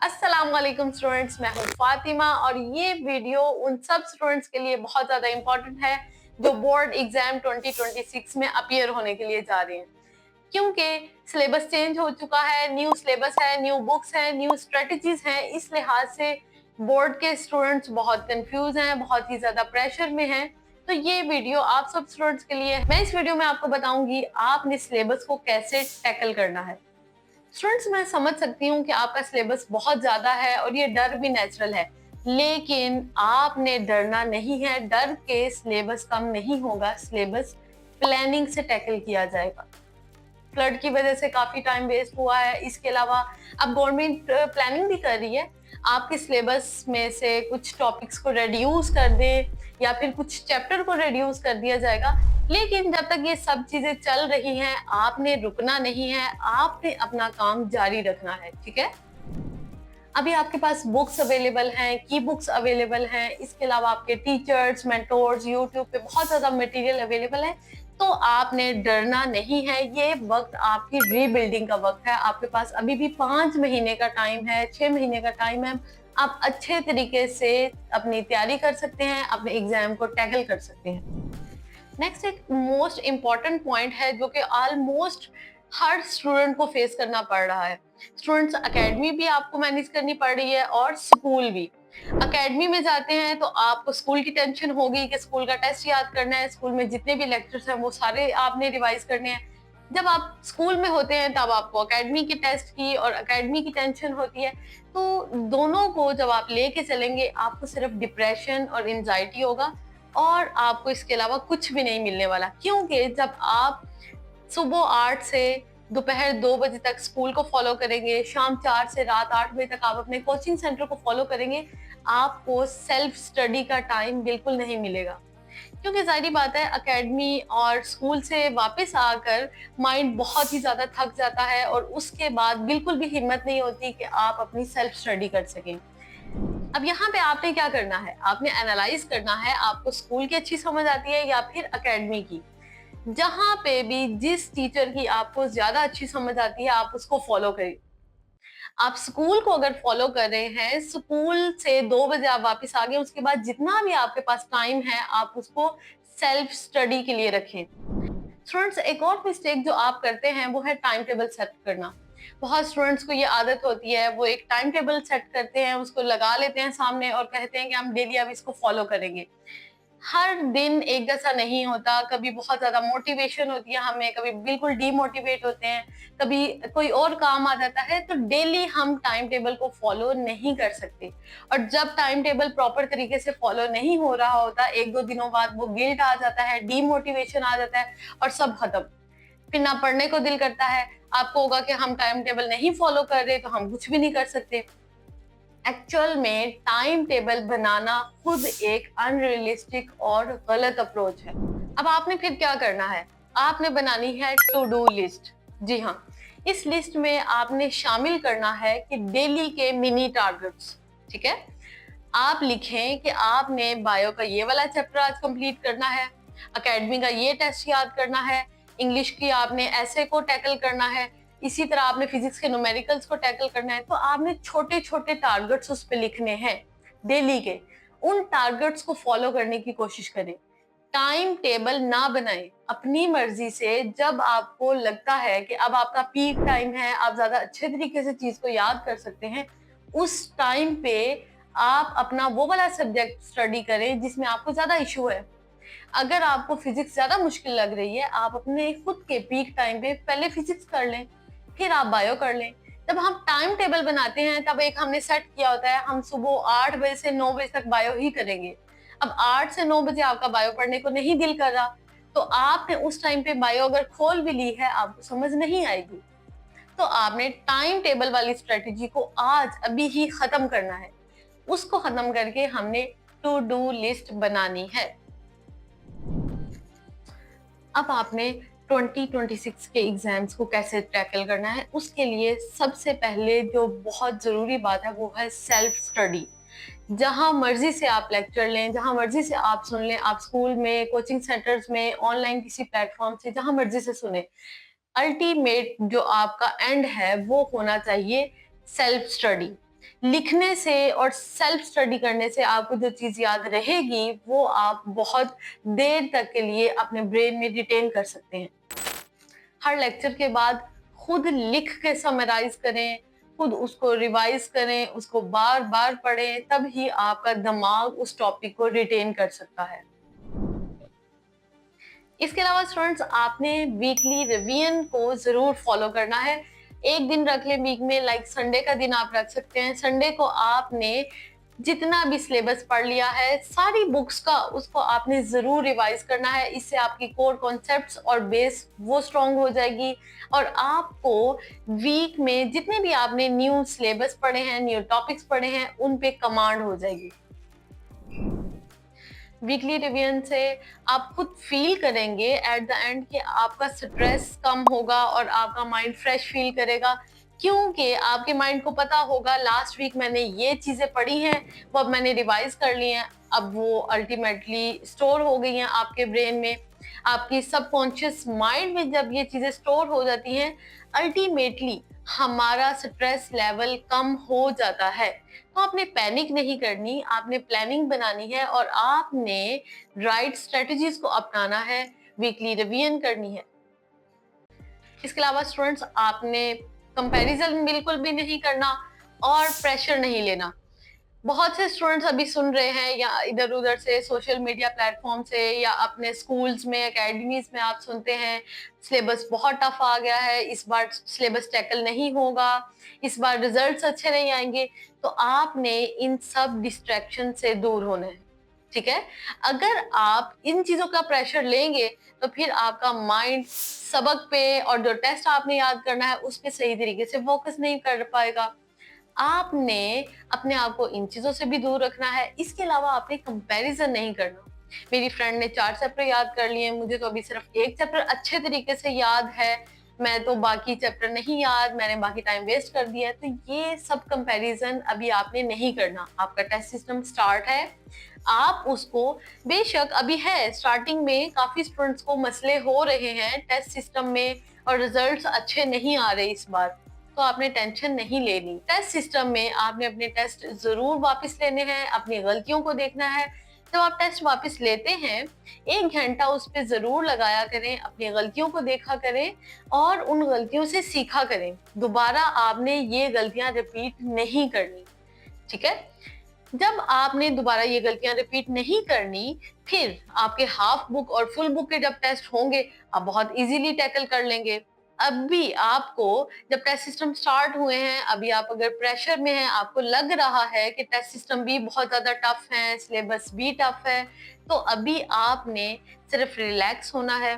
अस्सलाम वालेकुम स्टूडेंट्स, मैं हूँ फातिमा और ये वीडियो उन सब स्टूडेंट्स के लिए बहुत ज़्यादा इम्पोर्टेंट है जो बोर्ड एग्जाम 2026 में अपीयर होने के लिए जा रहे हैं। क्योंकि सिलेबस चेंज हो चुका है, न्यू सिलेबस है, न्यू बुक्स हैं, न्यू स्ट्रेटजीज हैं। इस लिहाज से बोर्ड के स्टूडेंट्स बहुत कंफ्यूज हैं, बहुत ही ज़्यादा प्रेशर में हैं। तो ये वीडियो आप सब स्टूडेंट्स के लिए है। मैं इस वीडियो में आपको बताऊंगी आपने सिलेबस को कैसे टैकल करना है। स्टूडेंट्स, मैं समझ सकती हूँ कि आपका सिलेबस बहुत ज्यादा है और ये डर भी नेचुरल है, लेकिन आपने डरना नहीं है। डर के सिलेबस कम नहीं होगा, सिलेबस प्लानिंग से टैकल किया जाएगा। फ्लड की वजह से काफी टाइम वेस्ट हुआ है। इसके अलावा अब गवर्नमेंट प्लानिंग भी कर रही है, आपके सिलेबस में से कुछ टॉपिक्स को रिड्यूस कर दे या फिर कुछ चैप्टर को रिड्यूस कर दिया जाएगा। लेकिन जब तक ये सब चीजें चल रही हैं, आपने रुकना नहीं है, आपने अपना काम जारी रखना है। ठीक है, अभी आपके पास बुक्स अवेलेबल हैं, की बुक्स अवेलेबल हैं, इसके अलावा आपके टीचर्स, मेंटोर्स, यूट्यूब पे बहुत ज्यादा मटेरियल अवेलेबल है। तो आपने डरना नहीं है। ये वक्त आपकी रीबिल्डिंग का वक्त है। आपके पास अभी भी 5 महीने का टाइम है, 6 महीने का टाइम है। आप अच्छे तरीके से अपनी तैयारी कर सकते हैं, अपने एग्जाम को टैकल कर सकते हैं। नेक्स्ट एक मोस्ट इम्पॉर्टेंट पॉइंट है जो कि ऑलमोस्ट हर स्टूडेंट को फेस करना पड़ रहा है। स्टूडेंट्स, एकेडमी भी आपको मैनेज करनी पड़ रही है और स्कूल भी। एकेडमी में जाते हैं तो आपको स्कूल की टेंशन होगी कि स्कूल का टेस्ट याद करना है, स्कूल में जितने भी लेक्चर्स हैं वो सारे आपने रिवाइज करने हैं। जब आप स्कूल में होते हैं तब आपको एकेडमी के टेस्ट की और एकेडमी की टेंशन होती है। तो दोनों को जब आप लेके चलेंगे, आपको सिर्फ डिप्रेशन और एंजाइटी होगा और आपको इसके अलावा कुछ भी नहीं मिलने वाला। क्योंकि जब आप सुबह 8 से दोपहर 2 बजे तक स्कूल को फॉलो करेंगे, शाम 4 से रात 8 बजे तक आप अपने कोचिंग सेंटर को फॉलो करेंगे, आपको सेल्फ स्टडी का टाइम बिल्कुल नहीं मिलेगा। क्योंकि जाहिर बात है, एकेडमी और स्कूल से वापस आकर माइंड बहुत ही ज्यादा थक जाता है और उसके बाद बिल्कुल भी हिम्मत नहीं होती कि आप अपनी सेल्फ स्टडी कर सकें। अब यहाँ पे आपने क्या करना है, आपने एनालाइज करना है आपको स्कूल की अच्छी समझ आती है या फिर एकेडमी की। जहां पे भी जिस टीचर की आपको ज्यादा अच्छी समझ आती है, आप उसको फॉलो करें। आप स्कूल को अगर फॉलो कर रहे हैं, स्कूल से 2 बजे आप वापस आ गए, उसके बाद जितना भी आपके पास टाइम है आप उसको सेल्फ स्टडी के लिए रखें। स्टूडेंट्स, एक और मिस्टेक जो आप करते हैं वो है टाइम टेबल सेट करना। बहुत स्टूडेंट्स को ये आदत होती है, वो एक टाइम टेबल सेट करते हैं, उसको लगा लेते हैं सामने और कहते हैं कि हम डेली अब इसको फॉलो करेंगे। हर दिन एक जैसा नहीं होता, कभी बहुत ज्यादा मोटिवेशन होती है हमें, कभी बिल्कुल डीमोटिवेट होते हैं, कभी कोई और काम आ जाता है। तो डेली हम टाइम टेबल को फॉलो नहीं कर सकते। और जब टाइम टेबल प्रॉपर तरीके से फॉलो नहीं हो रहा होता, 1-2 दिनों बाद वो गिल्ट आ जाता है, डीमोटिवेशन आ जाता है और सब खत्म। फिर ना पढ़ने को दिल करता है। आपको होगा कि हम टाइम टेबल नहीं फॉलो कर रहे तो हम कुछ भी नहीं कर सकते। एक्चुअल में टाइम टेबल बनाना खुद एक अनरियलिस्टिक और गलत अप्रोच है। अब आपने फिर क्या करना है, आपने बनानी है टू डू लिस्ट। जी हाँ, इस लिस्ट में आपने शामिल करना है कि डेली के मिनी टारगेट्स। ठीक है, आप लिखें कि आपने बायो का ये वाला चैप्टर आज कंप्लीट करना है, एकेडमी का ये टेस्ट याद करना है, इंग्लिश की आपने ऐसे को टैकल करना है, इसी तरह आपने फिजिक्स के न्यूमेरिकल्स को टैकल करना है। तो आपने छोटे छोटे टारगेट्स उस पे लिखने हैं डेली के। उन टारगेट्स को फॉलो करने की कोशिश करें। टाइम टेबल ना बनाएं अपनी मर्जी से। जब आपको लगता है कि अब आपका पीक टाइम है, आप ज्यादा अच्छे तरीके से चीज को याद कर सकते हैं, उस टाइम पे आप अपना वो वाला सब्जेक्ट स्टडी करें जिसमें आपको ज्यादा इशू है। अगर आपको फिजिक्स ज्यादा मुश्किल लग रही है, आप अपने खुद के पीक टाइम पे पहले फिजिक्स कर लें, फिर आप बायो कर लें। जब हम टाइम टेबल बनाते हैं तब एक हमने सेट किया होता है, हम सुबह 8 बजे से 9 बजे तक बायो ही करेंगे। अब 8 से 9 बजे आपका बायो पढ़ने को नहीं दिल कर रहा, तो आपने उस टाइम पे बायो अगर खोल भी ली है, आपको समझ नहीं आएगी। तो आपने टाइम टेबल वाली स्ट्रेटेजी को आज अभी ही खत्म करना है। उसको खत्म करके हमने टू डू लिस्ट बनानी है। अब आपने 2026 के एग्जाम्स को कैसे टैकल करना है, उसके लिए सबसे पहले जो बहुत जरूरी बात है वो है सेल्फ स्टडी। जहां मर्जी से आप लेक्चर लें, जहां मर्जी से आप सुन लें, आप स्कूल में, कोचिंग सेंटर्स में, ऑनलाइन किसी प्लेटफॉर्म से, जहां मर्जी से सुने, अल्टीमेट जो आपका एंड है वो होना चाहिए सेल्फ स्टडी। लिखने से और सेल्फ स्टडी करने से आपको जो चीज याद रहेगी वो आप बहुत देर तक के लिए अपने ब्रेन में रिटेन कर सकते हैं। हर लेक्चर के बाद खुद लिख के समराइज करें, खुद उसको रिवाइज करें, उसको बार बार पढ़ें, तब ही आपका दिमाग उस टॉपिक को रिटेन कर सकता है। इसके अलावा स्टूडेंट्स, आपने वीकली रिवीजन को जरूर फॉलो करना है। एक दिन रख ले वीक में, लाइक संडे का दिन आप रख सकते हैं। संडे को आपने जितना भी सिलेबस पढ़ लिया है सारी बुक्स का, उसको आपने जरूर रिवाइज करना है। इससे आपकी कोर कॉन्सेप्ट्स और बेस वो स्ट्रांग हो जाएगी और आपको वीक में जितने भी आपने न्यू सिलेबस पढ़े हैं, न्यू टॉपिक्स पढ़े हैं, उन पे कमांड हो जाएगी। वीकली रिवीजन से आप खुद फील करेंगे एट द एंड कि आपका स्ट्रेस कम होगा और आपका माइंड फ्रेश फील करेगा, क्योंकि आपके माइंड को पता होगा लास्ट वीक मैंने ये चीजें पढ़ी हैं, वो अब मैंने रिवाइज कर ली हैं, अब वो अल्टीमेटली स्टोर हो गई हैं आपके ब्रेन में। आपकी सबकॉन्शियस माइंड में जब ये चीजें स्टोर हो जाती हैं, अल्टीमेटली हमारा स्ट्रेस लेवल कम हो जाता है। तो आपने पैनिक नहीं करनी, आपने प्लानिंग बनानी है और आपने राइट स्ट्रेटजीज को अपनाना है, वीकली रिवीजन करनी है। इसके अलावा स्टूडेंट्स, आपने कंपैरिजन बिल्कुल भी नहीं करना और प्रेशर नहीं लेना। बहुत से स्टूडेंट्स अभी सुन रहे हैं या इधर उधर से सोशल मीडिया प्लेटफॉर्म से या अपने स्कूल्स में, एकेडमीज में आप सुनते हैं सिलेबस बहुत टफ आ गया है, इस बार सिलेबस टैकल नहीं होगा, इस बार रिजल्ट्स अच्छे नहीं आएंगे। तो आपने इन सब डिस्ट्रैक्शन से दूर होना है, ठीक है। अगर आप इन चीजों का प्रेशर लेंगे तो फिर आपका माइंड सबक पे और जो टेस्ट आपने याद करना है उस पे सही तरीके से फोकस नहीं कर पाएगा। आपने अपने आप को इन चीजों से भी दूर रखना है। इसके अलावा आपने कंपैरिजन नहीं करना। मेरी फ्रेंड ने 4 चैप्टर याद कर लिए, मुझे तो अभी सिर्फ 1 चैप्टर अच्छे तरीके से याद है, मैं तो बाकी चैप्टर नहीं याद, मैंने बाकी टाइम वेस्ट कर दिया है। तो ये सब कंपैरिजन अभी आपने नहीं करना। आपका टेस्ट सिस्टम स्टार्ट है, आप उसको, बेशक अभी है स्टार्टिंग में काफी स्टूडेंट्स को मसले हो रहे हैं टेस्ट सिस्टम में और रिजल्ट्स अच्छे नहीं आ रहे इस बार, तो आपने टेंशन नहीं लेनी। टेस्ट सिस्टम में आपने अपने टेस्ट जरूर वापस लेने हैं, अपनी गलतियों को देखना है। जब आप टेस्ट वापस लेते हैं 1 घंटा उस पर जरूर लगाया करें, अपनी गलतियों को देखा करें और उन गलतियों से सीखा करें। दोबारा आपने ये गलतियां रिपीट नहीं करनी, ठीक है। जब आपने दोबारा ये गलतियां रिपीट नहीं करनी, फिर आपके हाफ बुक और फुल बुक के जब टेस्ट होंगे आप बहुत इजीली टैकल कर लेंगे। अभी आपको जब टेस्ट सिस्टम स्टार्ट हुए हैं, अभी आप अगर प्रेशर में हैं, आपको लग रहा है कि टेस्ट सिस्टम भी बहुत ज्यादा टफ है, सिलेबस भी टफ है, तो अभी आपने सिर्फ रिलैक्स होना है,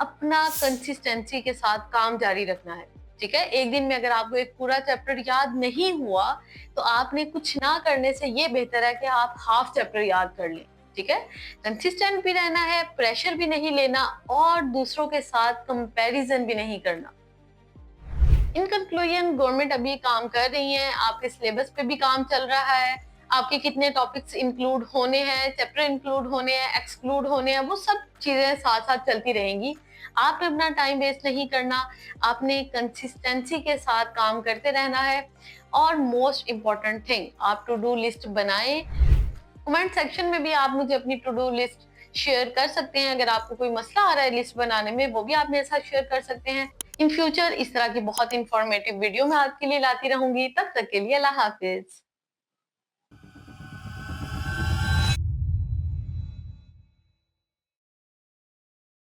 अपना कंसिस्टेंसी के साथ काम जारी रखना है, ठीक है। एक दिन में अगर आपको एक पूरा चैप्टर याद नहीं हुआ तो आपने कुछ ना करने से ये बेहतर है कि आप हाफ चैप्टर याद कर लें, ठीक है। कंसिस्टेंट भी रहना है, प्रेशर भी नहीं लेना और दूसरों के साथ कंपैरिजन भी नहीं करना। इन कंक्लूजन, गवर्नमेंट अभी काम कर रही है, आपके सिलेबस पे भी काम चल रहा है, आपके कितने टॉपिक्स इंक्लूड होने हैं, चैप्टर इंक्लूड होने हैं, एक्सक्लूड होने हैं, वो सब चीजें साथ साथ चलती रहेंगी। आपने अपना टाइम वेस्ट नहीं करना, आपने कंसिस्टेंसी के साथ काम करते रहना है और मोस्ट इम्पॉर्टेंट थिंग, आप टू डू लिस्ट बनाएं। कमेंट सेक्शन में भी आप मुझे अपनी टू डू लिस्ट शेयर कर सकते हैं। अगर आपको कोई मसला आ रहा है लिस्ट बनाने में, वो भी आप मेरे साथ शेयर कर सकते हैं। इन फ्यूचर इस तरह की बहुत इंफॉर्मेटिव वीडियो मैं आपके लिए लाती रहूंगी। तब तक के लिए अल्लाह हाफिज।